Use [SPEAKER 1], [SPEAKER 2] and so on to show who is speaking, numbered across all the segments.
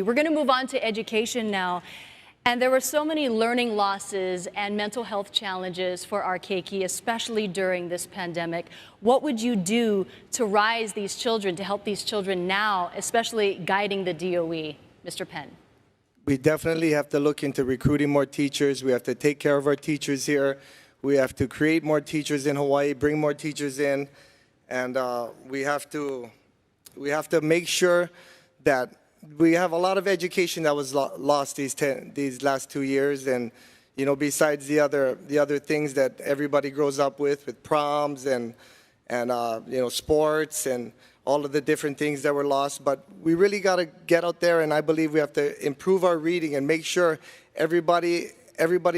[SPEAKER 1] We're going to move on to education now. And there were so many learning losses and mental health challenges for our keiki, especially during this pandemic. What would you do to rise these children, to help these children now, especially guiding the DOE? Mr. Penn.
[SPEAKER 2] We definitely have to look into recruiting more teachers. We have to take care of our teachers here. We have to create more teachers in Hawaii, bring more teachers in. And we have to make sure that we have a lot of education that was lost these last 2 years, and besides the other things that everybody grows up with proms and sports and all of the different things that were lost. But we really got to get out there, and I believe we have to improve our reading and make sure everybody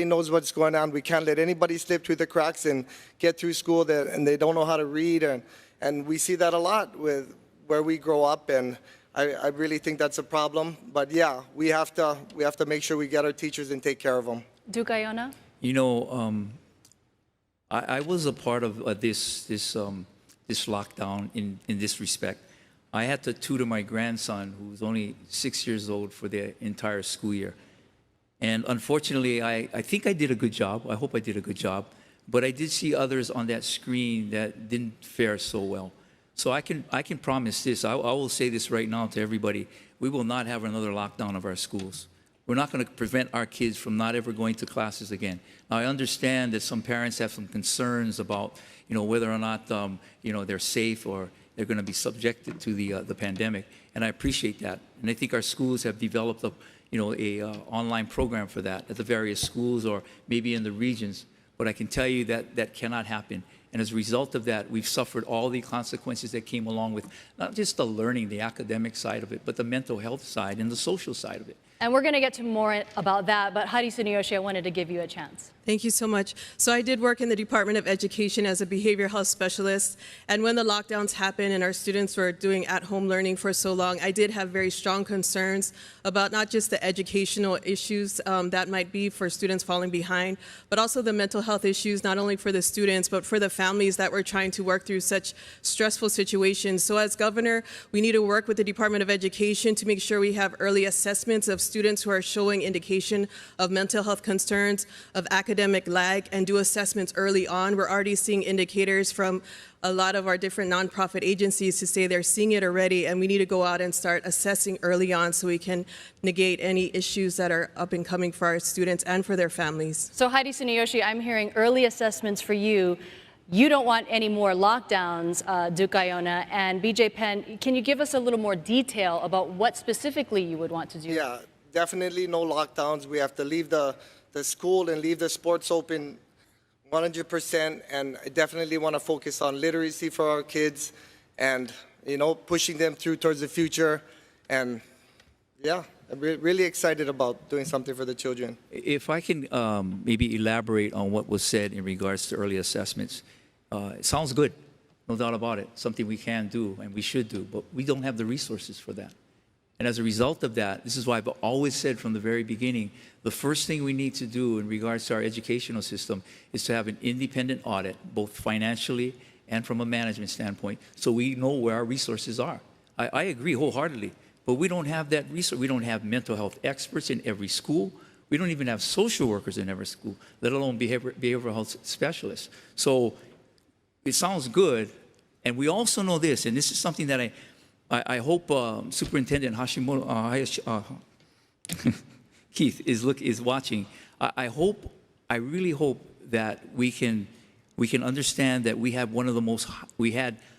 [SPEAKER 2] knows what's going on. We can't let anybody slip through the cracks and get through school and they don't know how to read, and we see that a lot with where we grow up, and I really think that's a problem. But yeah, we have to make sure we get our teachers and take care of them.
[SPEAKER 1] Duke Aiona?
[SPEAKER 3] I was a part of this lockdown in this respect. I had to tutor my grandson, who was only 6 years old, for the entire school year. And unfortunately, I think I did a good job. I hope I did a good job. But I did see others on that screen that didn't fare so well. So I can promise this. I will say this right now to everybody. We will not have another lockdown of our schools. We're not going to prevent our kids from not ever going to classes again. Now, I understand that some parents have some concerns about, whether or not, they're safe or they're going to be subjected to the pandemic, and I appreciate that. And I think our schools have developed a online program for that at the various schools or maybe in the regions. But I can tell you that that cannot happen. And as a result of that, we've suffered all the consequences that came along with not just the learning, the academic side of it, but the mental health side and the social side of it.
[SPEAKER 1] And we're going to get to more about that, but Heidi Tsuneyoshi, I wanted to give you a chance.
[SPEAKER 4] Thank you so much. So I did work in the Department of Education as a behavioral health specialist, and when the lockdowns happened and our students were doing at-home learning for so long, I did have very strong concerns about not just the educational issues that might be for students falling behind, but also the mental health issues, not only for the students, but for the families that were trying to work through such stressful situations. So as governor, we need to work with the Department of Education to make sure we have early assessments of students who are showing indication of mental health concerns, of academic lag, and do assessments early on. We're already seeing indicators from a lot of our different nonprofit agencies to say they're seeing it already, and we need to go out and start assessing early on so we can negate any issues that are up and coming for our students and for their families.
[SPEAKER 1] So Heidi Tsuneyoshi, I'm hearing early assessments for you. You don't want any more lockdowns, Duke Aiona, and BJ Penn, can you give us a little more detail about what specifically you would want to do?
[SPEAKER 2] Yeah, definitely no lockdowns. We have to leave the school and leave the sports open 100%, and I definitely want to focus on literacy for our kids and, pushing them through towards the future. And yeah, I'm really excited about doing something for the children.
[SPEAKER 3] If I can maybe elaborate on what was said in regards to early assessments, it sounds good, no doubt about it, something we can do and we should do, but we don't have the resources for that. And as a result of that, this is why I've always said from the very beginning, the first thing we need to do in regards to our educational system is to have an independent audit, both financially and from a management standpoint, so we know where our resources are. I agree wholeheartedly, but we don't have that resource. We don't have mental health experts in every school. We don't even have social workers in every school, let alone behavioral health specialists. So it sounds good, and we also know this, and this is something that I hope Superintendent Hashimoto, Keith is watching. I really hope that we can understand that we have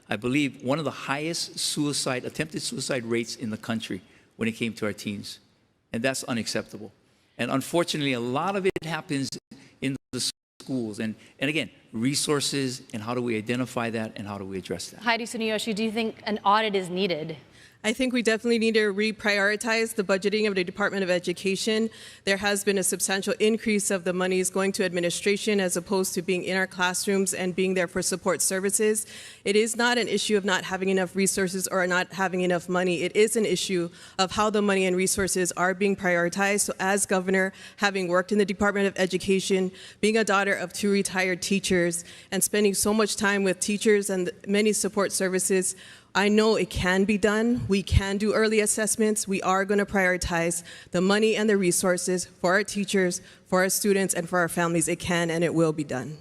[SPEAKER 3] I believe, one of the highest attempted suicide rates in the country when it came to our teens, and that's unacceptable. And unfortunately, a lot of it happens in the schools, and again, resources, and how do we identify that, and how do we address that?
[SPEAKER 1] Heidi Tsuneyoshi, do you think an audit is needed?
[SPEAKER 4] I think we definitely need to reprioritize the budgeting of the Department of Education. There has been a substantial increase of the monies going to administration as opposed to being in our classrooms and being there for support services. It is not an issue of not having enough resources or not having enough money. It is an issue of how the money and resources are being prioritized. So as governor, having worked in the Department of Education, being a daughter of 2 retired teachers, and spending so much time with teachers and many support services, I know it can be done. We can do early assessments. We are going to prioritize the money and the resources for our teachers, for our students, and for our families. It can and it will be done.